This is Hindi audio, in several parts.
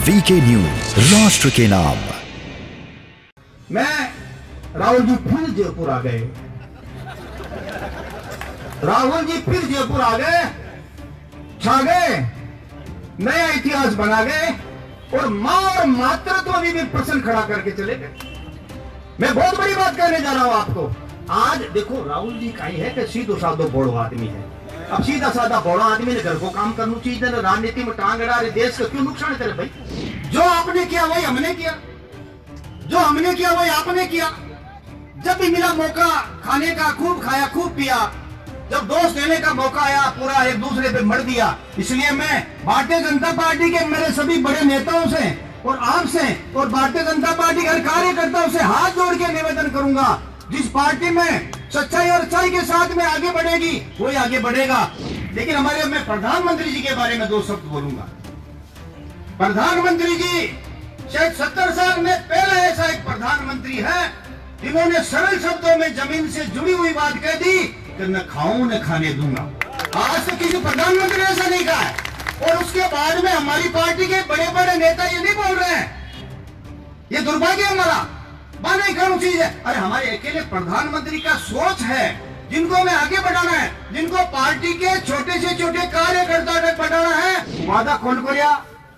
वीके न्यूज, राष्ट्र के नाम। मैं राहुल जी फिर जयपुर आ गए। राहुल जी फिर जयपुर आ गए, छा गए, नया इतिहास बना गए और मां और मातृत्व भी प्रश्न खड़ा करके चले गए। मैं बहुत बड़ी बात कहने जा रहा हूं आपको। आज देखो राहुल जी कहीं है कि सीधो साधो बोड़ो आदमी है। अब सीधा साधा बोड़ो आदमी ने घर को काम करना चाहिए, राजनीति में टांग अड़ा रहे, देश का क्यों नुकसान करे भाई? जो आपने किया वही हमने किया, जो हमने किया वही आपने किया। जब भी मिला मौका खाने का खूब खाया खूब पिया, जब दोस्त देने का मौका आया पूरा एक दूसरे पे मर दिया। इसलिए मैं भारतीय जनता पार्टी के मेरे सभी बड़े नेताओं से और आपसे और भारतीय जनता पार्टी के हर कार्यकर्ताओं से हाथ जोड़ के निवेदन करूंगा, जिस पार्टी में सच्चाई और अच्छाई के साथ में आगे बढ़ेगी वही आगे बढ़ेगा। लेकिन हमारे मैं प्रधानमंत्री जी के बारे में दो शब्द बोलूंगा। प्रधानमंत्री जी शायद 70 साल में पहले ऐसा एक प्रधानमंत्री है जिन्होंने सरल शब्दों में जमीन से जुड़ी हुई बात कह दी कि न खाऊं न खाने दूंगा। आज तक किसी प्रधानमंत्री ने ऐसा नहीं कहा है। और उसके बाद में हमारी पार्टी के बड़े बड़े नेता ये नहीं बोल रहे हैं। ये दुर्भाग्य हमारा माने कौन चीज है। अरे हमारे अकेले प्रधानमंत्री का सोच है जिनको हमें आगे बढ़ाना है, जिनको पार्टी के छोटे से छोटे कार्यकर्ता तक बढ़ाना है। वादा कौन करिया?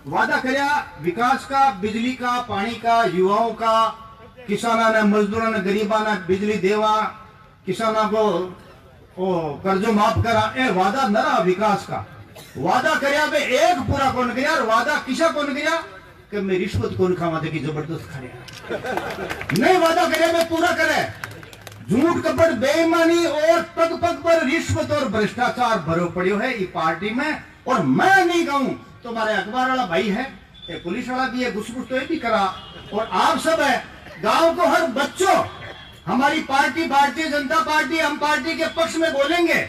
वादा करिया विकास का, बिजली का, पानी का, युवाओं का, किसाना ने, मजदूरों ने, गरीबा ने बिजली देवा, किसाना को कर्जो माफ करा। ए वादा न रहा विकास का। वादा करिया बे एक पूरा कौन करिया और वादा किसा कौन करिया कि मैं रिश्वत कौन खावा थे कि जबरदस्त खा नहीं वादा करे मैं पूरा करे। झूठ कपट बेईमानी और पग पग पर रिश्वत और भ्रष्टाचार भरो पड़ो है ये पार्टी में। और मैं नहीं कहूं तो हमारे अखबार वाला भाई है, पुलिस वाला भी है, घुसमुस तो ये भी करा और आप सब है। गांव को हर बच्चों हमारी पार्टी भारतीय जनता पार्टी, हम पार्टी के पक्ष में बोलेंगे,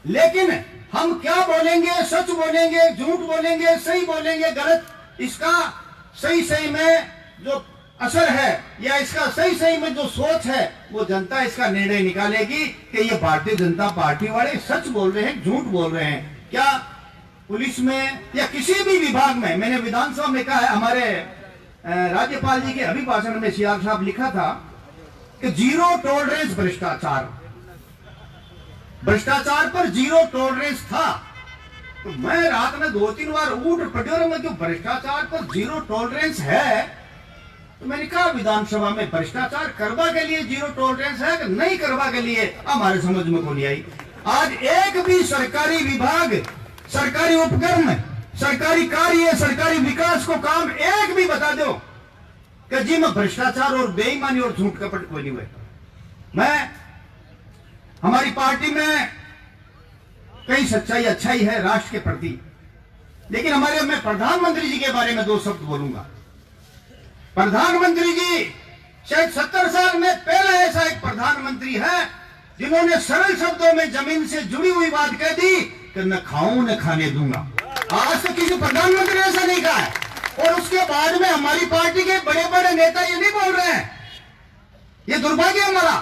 लेकिन हम क्या बोलेंगे? सच बोलेंगे, झूठ बोलेंगे, सही बोलेंगे, गलत, इसका सही सही में जो असर है या इसका सही सही में जो सोच है वो जनता इसका निर्णय निकालेगी कि ये भारतीय जनता पार्टी वाले सच बोल रहे हैं, झूठ बोल रहे हैं। क्या पुलिस में या किसी भी विभाग में, मैंने विधानसभा में कहा है, हमारे राज्यपाल जी के अभिभाषण में सीआर साहब लिखा था कि जीरो टॉलरेंस भ्रष्टाचार, भ्रष्टाचार पर जीरो टॉलरेंस था। तो मैं रात में 2-3 बार उठ पटोरे में जो भ्रष्टाचार पर जीरो टॉलरेंस है, तो मैंने कहा विधानसभा में भ्रष्टाचार करवा के लिए जीरो टॉलरेंस है कि नहीं करवा के लिए, हमारे समझ में को नहीं आई। आज एक भी सरकारी विभाग, सरकारी उपक्रम, सरकारी कार्य, सरकारी विकास को काम एक भी बता दो कि जी में भ्रष्टाचार और बेईमानी और झूठ कपट कोई नहीं हुए। मैं हमारी पार्टी में कई सच्चाई अच्छाई है राष्ट्र के प्रति, लेकिन हमारे मैं प्रधानमंत्री जी के बारे में दो शब्द बोलूंगा। प्रधानमंत्री जी शायद 70 साल में पहले ऐसा एक प्रधानमंत्री है जिन्होंने सरल शब्दों में जमीन से जुड़ी हुई बात कह दी कि न खाऊं न खाने दूंगा। आज तक किसी प्रधानमंत्री ने ऐसा नहीं कहा है। और उसके बाद में हमारी पार्टी के बड़े बड़े नेता ये नहीं बोल रहे हैं। ये दुर्भाग्य हमारा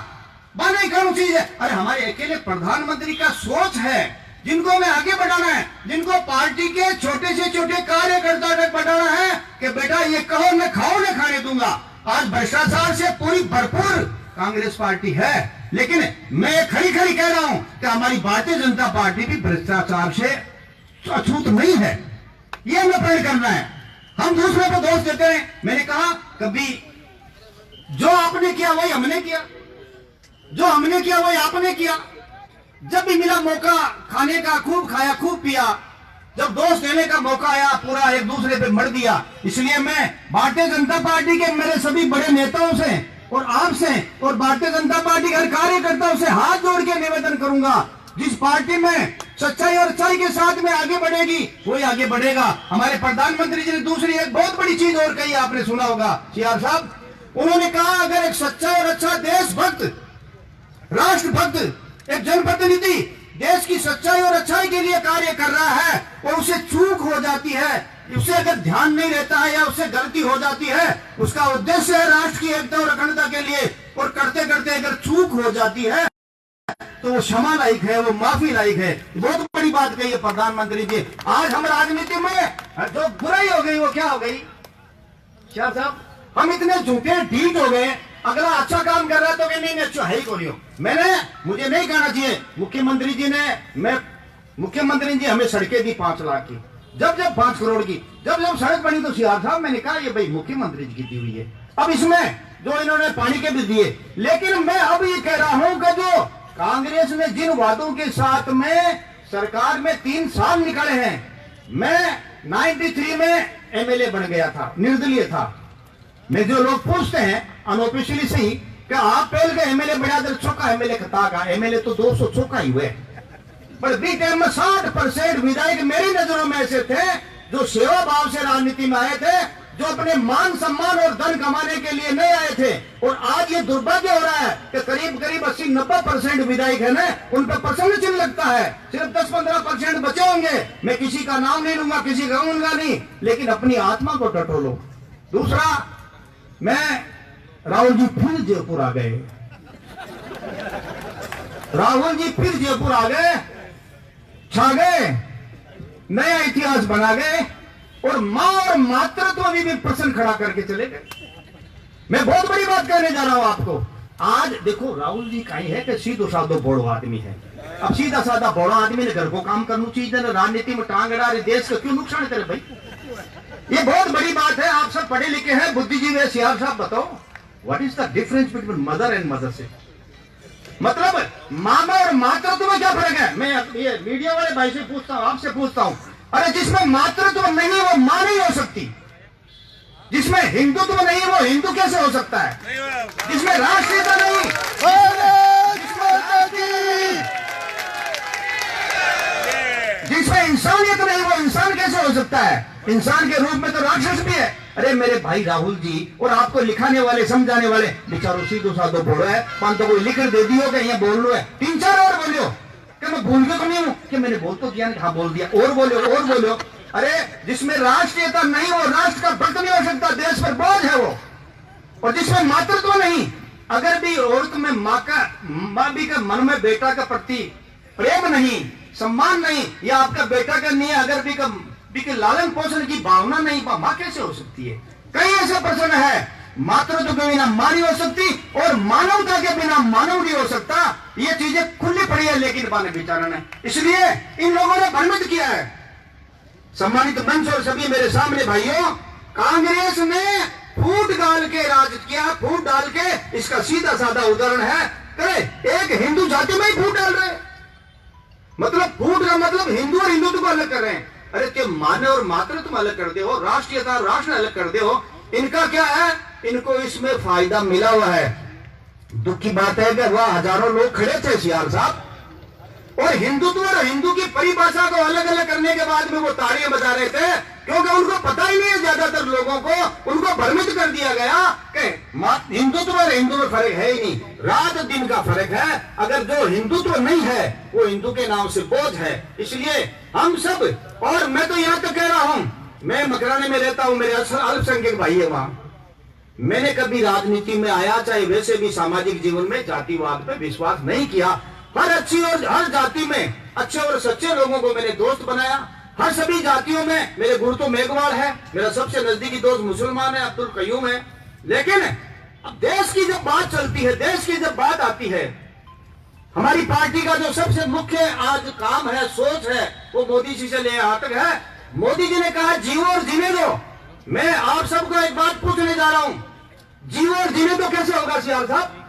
माने कौन चीज है। अरे हमारे अकेले प्रधानमंत्री का सोच है जिनको हमें आगे बढ़ाना है, जिनको पार्टी के छोटे से छोटे कार्यकर्ता तक बढ़ाना है कि बेटा ये कहो न खाओ न खाने दूंगा। आज भ्रष्टाचार से पूरी भरपूर कांग्रेस पार्टी है, लेकिन मैं खड़ी खड़ी कह रहा हूं कि हमारी भारतीय जनता पार्टी भी भ्रष्टाचार से अछूत नहीं है। ये हमें प्रण करना है। हम दूसरे को दोष देते हैं। मैंने कहा कभी जो आपने किया वही हमने किया, जो हमने किया वही आपने किया। जब भी मिला मौका खाने का खूब खाया खूब पिया, जब दोस्त देने का मौका आया पूरा एक दूसरे पे मर दिया। इसलिए मैं भारतीय जनता पार्टी के मेरे सभी बड़े नेताओं से और आपसे और भारतीय जनता पार्टी के हर कार्यकर्ताओं से हाथ जोड़ के निवेदन करूंगा, जिस पार्टी में सच्चाई और अच्छाई के साथ में आगे बढ़ेगी वही आगे बढ़ेगा। हमारे प्रधानमंत्री जी ने दूसरी एक बहुत बड़ी चीज और कही, आपने सुना होगा सीआर साहब, उन्होंने कहा अगर एक सच्चा और अच्छा देशभक्त, राष्ट्रभक्त, एक जनप्रतिनिधि देश की सच्चाई और अच्छाई के लिए कार्य कर रहा है और उसे चूक हो जाती है, उसे अगर ध्यान नहीं रहता है या उससे गलती हो जाती है, उसका उद्देश्य है राष्ट्र की एकता और अखंडता के लिए, और करते करते अगर चूक हो जाती है तो वो क्षमा लायक है, वो माफी लायक है। बहुत बड़ी बात कही है प्रधानमंत्री जी। आज हम राजनीति में जो बुराई हो गई वो क्या हो गई? क्या साहब हम इतने झूठे ढीठ हो गए, अगला अच्छा काम कर रहा है तो नहीं नहीं अच्छा है ही कोई हो। मुझे नहीं कहना चाहिए, मुख्यमंत्री जी हमें सड़कें दी 5 लाख की, जब 5 करोड़ की, जब सड़क बनी तो सीआर साहब मैंने कहा ये भाई मुख्यमंत्री जी की दी हुई है। अब इसमें जो इन्होंने पानी के भी दिए, लेकिन मैं अब ये कह रहा हूं कि जो कांग्रेस ने जिन वादों के साथ में सरकार में 3 साल निकाले हैं, मैं 93 में एमएलए बन गया था, निर्दलीय था। मैं जो लोग पूछते हैं अनऑफिशियली सही कि आप पहले का एमएलए बना दर चौका एमएलए खता का एमएलए तो 200 चौका ही हुए, पर बी टाइम में 60% विधायक मेरी नजरों में ऐसे थे जो सेवा भाव से राजनीति में आए थे, जो अपने मान सम्मान और धन कमाने के लिए नहीं आए थे। और आज ये दुर्भाग्य हो रहा है कि करीब 80-90% विधायक है ना, उन पर प्रसन्न चिन्ह लगता है, सिर्फ 10-15% बचे होंगे। मैं किसी का नाम नहीं लूंगा, किसी का कहूंगा नहीं, लेकिन अपनी आत्मा को टटोलो। दूसरा, मैं राहुल जी फिर जयपुर आ गए, राहुल जी फिर जयपुर आ गए, छा गए, नया इतिहास बना गए और मां और मातृत्व भी प्रश्न खड़ा करके चले गए। मैं बहुत बड़ी बात कहने जा रहा हूं आपको। आज देखो राहुल जी कहीं है कि सीधो साधो बड़ो आदमी है। अब सीधा साधा बड़ा आदमी ने घर को काम करना चाहिए, राजनीति में टांग अड़ा रहे, देश का क्यों नुकसान करे भाई? ये बहुत बड़ी बात है। आप सब पढ़े लिखे हैं, बुद्धिजीवी है, सीआर साहब बताओ what is the difference between mother and mother से, मतलब मां और मातृत्व में क्या फर्क है? मैं ये मीडिया वाले भाई से पूछता हूं, आपसे पूछता हूं, अरे जिसमें मातृत्व नहीं वो मां नहीं हो सकती, जिसमें हिंदुत्व नहीं वो हिंदू कैसे हो सकता है, जिसमें राष्ट्रीयता नहीं, जिसमें इंसानियत नहीं वो इंसान कैसे हो सकता है? इंसान के रूप में तो राक्षस भी है। अरे मेरे भाई राहुल जी और आपको लिखाने वाले समझाने वाले बेचारो सीधो साधो बोलो है, पान तो कोई लिख दे दियो कि ये बोल लो है, 3-4 और बोलियो कि मैं भूल गया तो नहीं हूं कि मैंने बोल तो किया, हाँ बोल दिया, और बोलो। अरे जिसमें राष्ट्रीयता नहीं वो राष्ट्र का भक्त नहीं हो सकता, देश पर बोझ है वो। और जिसमें मातृत्व नहीं, अगर भी औरत में माँ भी का मन में बेटा का प्रति प्रेम नहीं, सम्मान नहीं, या आपका बेटा का नहीं है, अगर भी का लालन पोषण की भावना नहीं, मां कैसे हो सकती है? कई ऐसे प्रश्न है, मातृत्व के बिना मां नहीं हो सकती और मानवता के बिना मानव नहीं हो सकता। ये चीजें खुली पड़ी है, लेकिन बाने विचारण है, इसलिए इन लोगों ने भ्रमित किया है। सम्मानित मंच और सभी मेरे सामने भाइयों, कांग्रेस ने फूट डाल के राज किया, फूट डाल के, इसका सीधा साधा उदाहरण है, अरे एक हिंदू जाति में ही फूट डाल रहे, मतलब फूट का मतलब हिंदू और हिंदुत्व को अलग कर रहे हैं। अरे के मानव और मातृत्व अलग कर दे हो, राष्ट्रीयता और राष्ट्र अलग कर दे हो, इनका क्या है? इनको इसमें फायदा मिला हुआ है। दुख की बात है कि वह हजारों लोग खड़े थे सीआर साहब, और हिंदुत्व और हिंदू की परिभाषा को अलग अलग करने के बाद में वो तालियां बजा रहे थे, क्योंकि उनको पता ही नहीं है, ज्यादातर लोगों को उनको भ्रमित कर दिया गया कि हिंदुत्व और हिंदू में फर्क है ही नहीं, रात दिन का फर्क है। अगर जो हिंदुत्व नहीं है वो हिंदू के नाम से बोझ है। इसलिए हम सब, और मैं तो यहां तक कह रहा हूं, मैं मकराने में रहता हूं, मेरे अल्पसंख्यक भाई है वहां, मैंने कभी राजनीति में आया, चाहे वैसे भी सामाजिक जीवन में जातिवाद पे विश्वास नहीं किया। हर अच्छी और हर जाति में अच्छे और सच्चे लोगों को मैंने दोस्त बनाया। हर सभी जातियों में मेरे गुरु तो मेघवाल है, मेरा सबसे नजदीकी दोस्त मुसलमान है, अब्दुल कयूम है। लेकिन अब देश की जब बात चलती है, देश की जब बात आती है, हमारी पार्टी का जो सबसे मुख्य आज काम है, सोच है, वो मोदी जी से ले यहाँ तक है। मोदी जी ने कहा जियो और जीने दो। मैं आप सबको एक बात पूछने जा रहा हूं, जियो और जीने दो कैसे होगा सीआर साहब,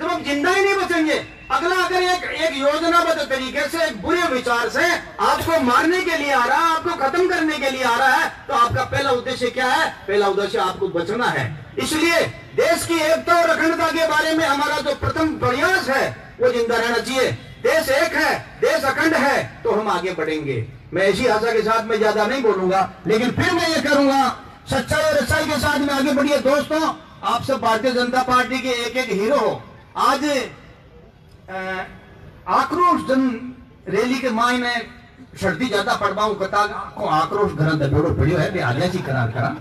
जब हम जिंदा ही नहीं बचेंगे? अगला अगर एक योजनाबद्ध तरीके से, एक बुरे विचार से आपको मारने के लिए आ रहा है, आपको खत्म करने के लिए आ रहा है, तो आपका पहला उद्देश्य क्या है? पहला उद्देश्य आपको बचना है। इसलिए देश की एकता और अखंडता के बारे में हमारा जो प्रथम प्रयास है वो जिंदा रहना चाहिए। देश एक है, देश अखंड है, तो हम आगे बढ़ेंगे। मैं ऐसी आशा के साथ मैं ज्यादा नहीं बोलूंगा, लेकिन फिर मैं ये करूंगा, सच्चाई और अच्छाई के साथ में आगे बढ़िए। दोस्तों, आप सब भारतीय जनता पार्टी के एक एक हीरो हो। आज आक्रोश जन रैली के मायने सर्दी ज्यादा पड़वाऊं कता को आक्रोश घर दबेड़ो पड़ियो है, बे आलिया सी करा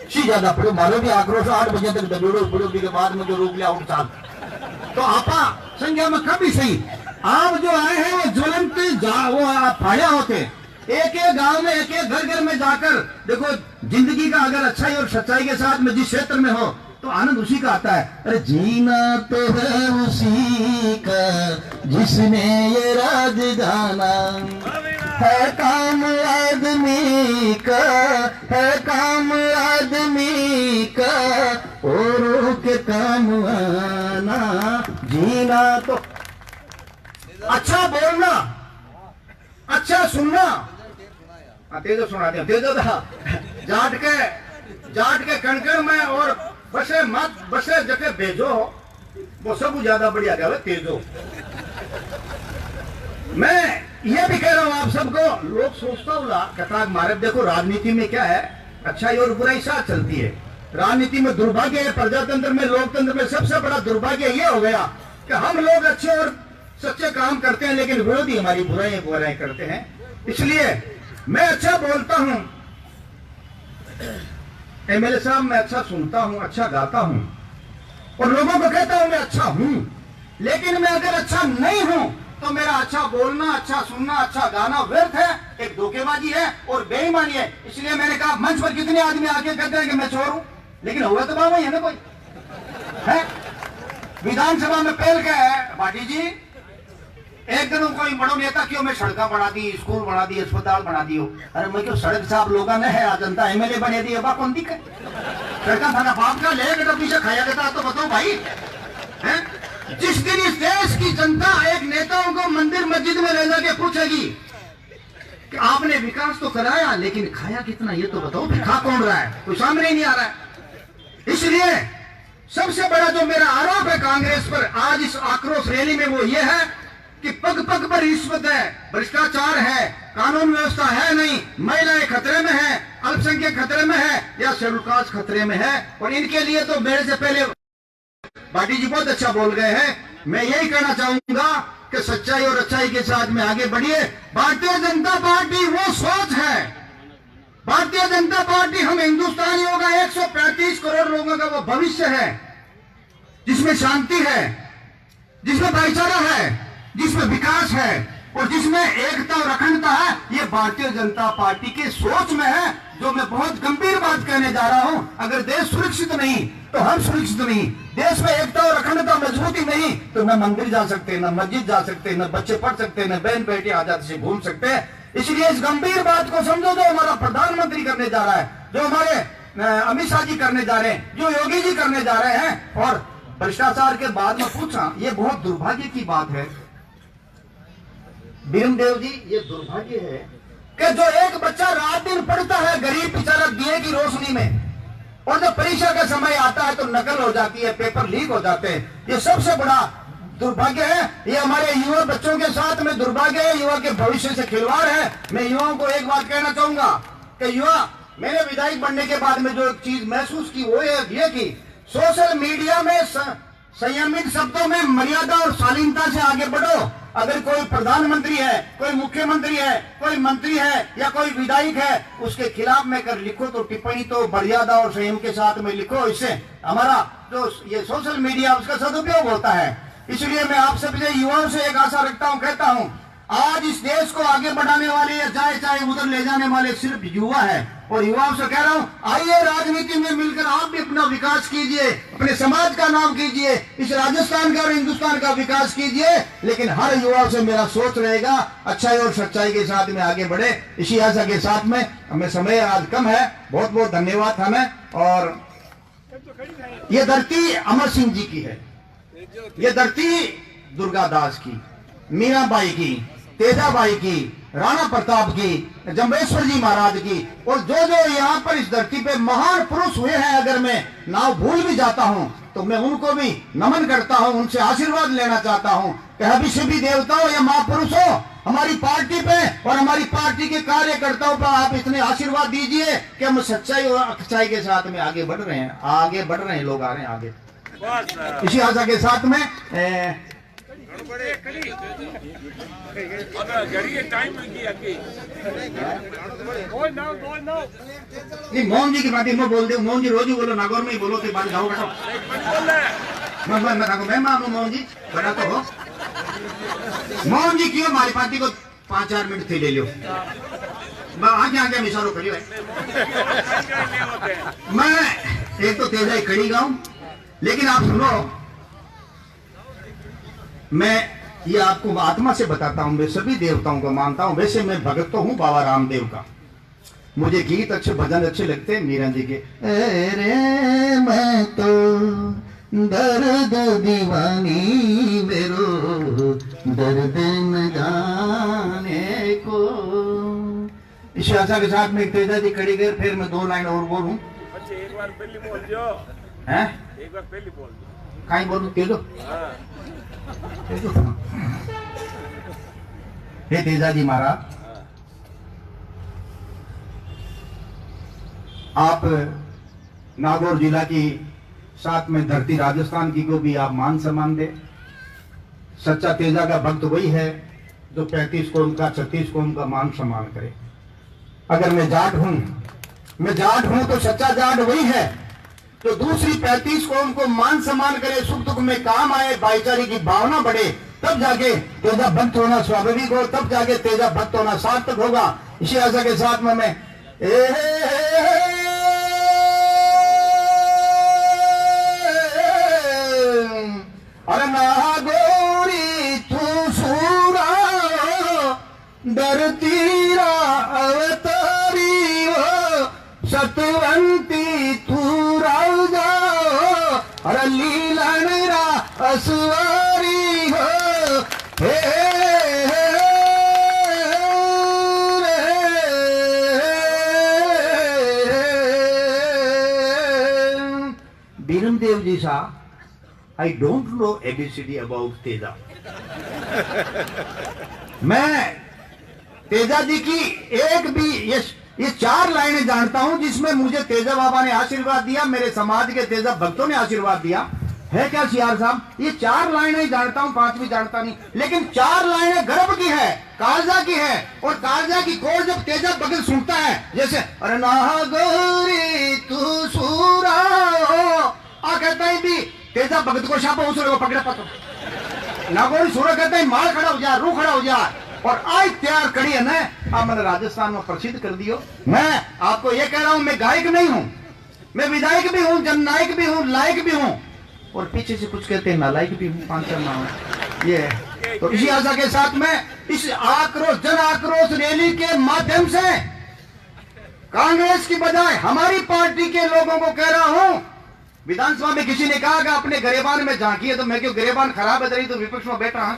सी ज्यादा पड़ो, मारो भी आक्रोश 8 बजे तक दबेड़ो पड़ो, भी के बाद में जो रोक लिया उठ चाल, तो आपा संख्या में कभी सही। आप जो आए हैं वो ज्वलंत वो फाड़िया होते, एक एक गांव में, एक एक घर घर में जाकर देखो, जिंदगी का अगर अच्छाई और सच्चाई के साथ में जिस क्षेत्र में हो तो आनंद उसी का आता है। अरे जीना तो है उसी का जिसने ये राज जाना, है काम आदमी का, है काम आदमी का, औरों के काम आना। जीना तो अच्छा बोलना, अच्छा सुनना। तेजो सुनाते हैं, तेजो था जाट के कणकण में और बसे मत बसे जगह भेजो, वो सब ज्यादा बढ़िया क्या है तेजो। मैं ये भी कह रहा हूं आप सबको, लोग सोचता हूँ कहता मारे देखो राजनीति में क्या है, अच्छाई और बुराई साथ चलती है। राजनीति में दुर्भाग्य है, प्रजातंत्र में, लोकतंत्र में सबसे बड़ा दुर्भाग्य ये हो गया कि हम लोग अच्छे और सच्चे काम करते हैं लेकिन विरोधी हमारी बुराई करते हैं। इसलिए मैं अच्छा बोलता हूं, एमएलए साहब मैं अच्छा सुनता हूं, अच्छा गाता हूं और लोगों को कहता हूं मैं अच्छा हूं, लेकिन मैं अगर अच्छा नहीं हूं तो मेरा अच्छा बोलना, अच्छा सुनना, अच्छा गाना व्यर्थ है, एक धोखेबाजी है और बेईमानी है। इसलिए मैंने कहा मंच पर कितने आदमी आके कहते हैं कि मैं चोर हूं, लेकिन हुआ तो बाबा है ना कोई है। विधानसभा में पहल क्या है भाटी जी, एक दिन कोई बड़ो नेता क्यों मैं सड़क बना दी, स्कूल बना दी, अस्पताल बना दियो। अरे मैं क्यों सड़क साहब लोग ने है जनता एमएलए बने दी बा कौन दिक्कत, सड़क थाना बाप का ले बेटा पीछे खाया देता तो बताओ भाई है? जिस दिन इस देश की जनता एक नेताओं को मंदिर मस्जिद में ले जाके पूछेगी कि आपने विकास तो कराया लेकिन खाया कितना, ये तो बताओ, खा कौन रहा है, कोई सामने ही नहीं आ रहा है। इसलिए सबसे बड़ा जो मेरा आरोप है कांग्रेस पर आज इस आक्रोश रैली में वो ये है कि पग पग पर रिश्वत है, भ्रष्टाचार है, कानून व्यवस्था है नहीं, महिलाएं खतरे में है, अल्पसंख्यक खतरे में है या शेड्यूल कास्ट खतरे में है। और इनके लिए तो मेरे से पहले भाटी जी बहुत अच्छा बोल गए हैं। मैं यही कहना चाहूंगा कि सच्चाई और अच्छाई के साथ में आगे बढ़िए। भारतीय जनता पार्टी वो सोच है, भारतीय जनता पार्टी हम हिंदुस्तानियों का 135 करोड़ लोगों का वो भविष्य है जिसमें शांति है, जिसमें भाईचारा है, जिसमें विकास है और जिसमें एकता और अखंडता है। ये भारतीय जनता पार्टी की सोच में है, जो मैं बहुत गंभीर बात कहने जा रहा हूं। अगर देश सुरक्षित नहीं तो हम सुरक्षित नहीं, देश में एकता और अखंडता मजबूती नहीं तो न मंदिर जा सकते, न मस्जिद जा सकते, न बच्चे पढ़ सकते, न बहन बेटी आजादी से घूम सकते। इसलिए इस गंभीर बात को समझो, जो हमारा प्रधानमंत्री करने जा रहा है, जो हमारे अमित शाह जी करने जा रहे हैं, जो योगी जी करने जा रहे हैं। और भ्रष्टाचार के बाद में पूछा, ये बहुत दुर्भाग्य की बात है भीमदेव जी, ये दुर्भाग्य है कि जो एक बच्चा रात दिन पढ़ता है, गरीब बेचारा दिए की रोशनी में, और जब परीक्षा का समय आता है तो नकल हो जाती है, पेपर लीक हो जाते हैं। ये सबसे बड़ा दुर्भाग्य है। ये हमारे युवा बच्चों के साथ में दुर्भाग्य है, युवा के भविष्य से खिलवाड़ है। मैं युवाओं को एक बात कहना चाहूंगा कि युवा, मैंने विधायक बनने के बाद में जो एक चीज महसूस की वो ये कि सोशल मीडिया में संयमित शब्दों में मर्यादा और शालीनता से आगे बढ़ो। अगर कोई प्रधानमंत्री है, कोई मुख्यमंत्री है, कोई मंत्री है या कोई विधायक है, उसके खिलाफ में कर लिखो तो टिप्पणी तो मर्यादा और संयम के साथ में लिखो। इससे हमारा जो ये सोशल मीडिया उसका सदुपयोग होता है। इसलिए मैं आप सबसे युवाओं से एक आशा रखता हूं, कहता हूं, आज इस देश को आगे बढ़ाने वाले या चाहे उधर ले जाने वाले सिर्फ युवा है। और युवाओं से कह रहा हूं, आइए राजनीति में मिलकर आप भी अपना विकास कीजिए, अपने समाज का नाम कीजिए, इस राजस्थान का और हिंदुस्तान का विकास कीजिए। लेकिन हर युवा से मेरा सोच रहेगा अच्छाई और सच्चाई के साथ में आगे बढ़े। इसी आशा के साथ में हमें समय आज कम है, बहुत बहुत धन्यवाद हमें। और ये धरती अमर सिंह जी की है, ये धरती दुर्गादास की, मीराबाई की, तेजाबाई की, राणा प्रताप की, जम्बेश्वर जी महाराज की, और जो जो यहाँ पर इस धरती पे महान पुरुष हुए हैं, अगर मैं नाम भूल भी जाता हूँ तो मैं उनको भी नमन करता हूँ, उनसे आशीर्वाद लेना चाहता हूँ कि अभी भी देवताओं या महापुरुषों, हमारी पार्टी पे और हमारी पार्टी के कार्यकर्ताओं पर आप इतने आशीर्वाद दीजिए कि हम सच्चाई और अच्छाई के साथ में आगे बढ़ रहे हैं, आगे बढ़ रहे हैं, लोग आ रहे हैं आगे। इसी आशा के साथ में मोहन जी की बात मैं बोल दे, मोहन जी रोज ही बोलो, नागौर में ही बोलो कि बात जाओ बैठो। मैं मानू मोहन जी बड़ा तो हो। मोहन जी क्यों हमारी पार्टी को 5-4 मिनट थे ले लो। आगे आगे मिसालो करियो है। मैं एक तो तेजा खड़ी गाऊं, लेकिन आप सुनो, मैं ये आपको आत्मा से बताता हूं, मैं सभी देवताओं को मानता हूं। वैसे मैं भगत तो हूं बाबा रामदेव का, मुझे गीत अच्छे भजन अच्छे लगते हैं मीरा जी के। अरे मैं तो दर्द दीवानी मेरो दर्द न जाने को। इस आशा के साथ में तेजा जी खड़ी गए, फिर मैं 2 लाइन और बोलूं। अच्छा एक बार पहले बोल दो हैं? एक बार पहले बोल दो। कहीं बोलूं तेजो? हाँ हे तेजा जी महाराज, आप नागौर जिला की साथ में धरती राजस्थान की को भी आप मान सम्मान दे। सच्चा तेजा का भक्त वही है जो 35 कौम का 36 कौम का मान सम्मान करे। अगर मैं जाट हूं तो सच्चा जाट वही है जो दूसरी 35 कौम को मान सम्मान करे, सुख दुख में काम आए, भाईचारे की भावना बढ़े, तब जाके तेजा भक्त होना स्वाभाविक हो, तब जाके तेजा भक्त होना सार्थक होगा। इसी आशा के साथ में मैं अरे नागौरी तू सूरा धरतीरा अवतारी हो, सतवंती तू राजा, अरे लीलनरा असवारी हो। हे बीरमदेव जी साहब, I don't know ABCD about Teja. मैं तेजा जी की एक भी ये 4 लाइनें जानता हूं जिसमें मुझे तेजा बाबा ने आशीर्वाद दिया, मेरे समाज के तेजा भक्तों ने आशीर्वाद दिया है। क्या सियार साहब, ये 4 लाइनें जानता हूं, 5वीं जानता नहीं, लेकिन 4 लाइनें गर्भ की है, कालजा की है। और कालजा की कोर जब तेजा भगत सुनता है, जैसे अरे नागौरी तू सूरा आ कहता है भी तेजा भगत को शापा उसरे को पकड़ा पकड़ नागौरी सूरा कहता है माल खड़ा हो जा, रू खड़ा हो जा। और आज तैयार करी है ना, अब मैंने राजस्थान में प्रसिद्ध कर दियो। मैं आपको ये कह रहा हूं, मैं गायक नहीं हूं, मैं विधायक भी हूं, जननायक भी हूं, लायक भी हूं, और पीछे से कुछ कहते हैं नालायक भी हूं, 5-4 नाम ये है। तो इसी आशा के साथ में इस आक्रोश जन आक्रोश रैली के माध्यम से कांग्रेस की बजाय हमारी पार्टी के लोगों को कह रहा हूं, विधानसभा में किसी ने कहा कि अपने गरेबान में झांकी है, तो मैं क्यों गरेबान खराब है तो विपक्ष में बैठ रहा।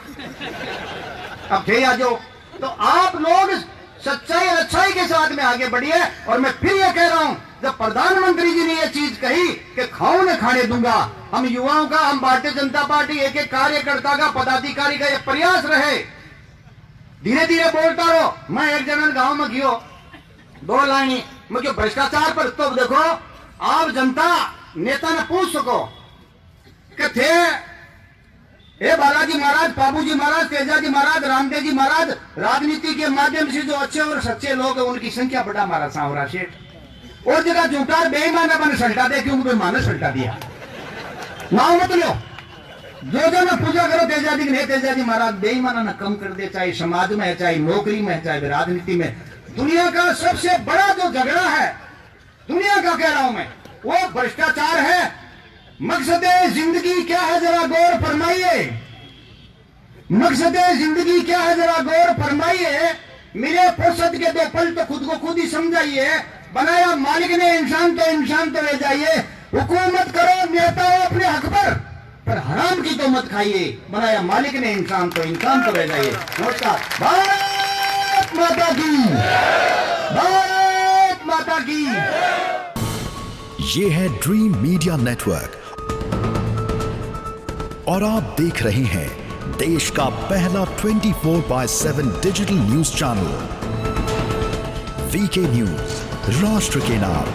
अब थे आ जाओ, तो आप लोग सच्चाई और अच्छाई के साथ में आगे बढ़िए। और मैं फिर ये कह रहा हूं, जब प्रधानमंत्री जी ने ये चीज कही कि खाओ न खाने दूंगा, हम युवाओं का, हम भारतीय जनता पार्टी एक एक कार्यकर्ता का, पदाधिकारी का ये प्रयास रहे, धीरे धीरे बोलता रहो। मैं एक जनन गांव में गयो, 2 लाइन में क्यों भ्रष्टाचार पर, तो देखो आप जनता नेता ने पूछ सको कि थे हे बालाजी महाराज, बाबूजी महाराज, तेजा जी महाराज, रामदेव जी महाराज, राजनीति के माध्यम से जो अच्छे और सच्चे लोग हैं उनकी संख्या बड़ा हमारा सांवरा सेठ। और जगह झूठा बेईमान मैंने सल्टा दे, क्योंकि माने सल्टा दिया नाव मत लो। जो ना पूजा करो तेजा जी ने, तेजा जी महाराज बेईमाना न कम कर दे, चाहे समाज में है, चाहे नौकरी में है, चाहे राजनीति में। दुनिया का सबसे बड़ा जो झगड़ा है दुनिया का, कह रहा हूं मैं, वो भ्रष्टाचार है। मकसद जिंदगी क्या है जरा गौर फरमाइए, मकसद जिंदगी क्या है जरा गौर फरमाइए, मिले फुर्सत के 2 पल तो खुद को खुद ही समझाइए, बनाया मालिक ने इंसान तो रह जाइए, हुकूमत करो नेता हो अपने हक पर हराम की तो मत खाइए, बनाया मालिक ने इंसान तो रह जाइए। नमस्कार। भारत माता की, भारत माता की। ये है ड्रीम मीडिया नेटवर्क और आप देख रहे हैं देश का पहला 24/7 digital news channel VK news, राष्ट्र के नाम।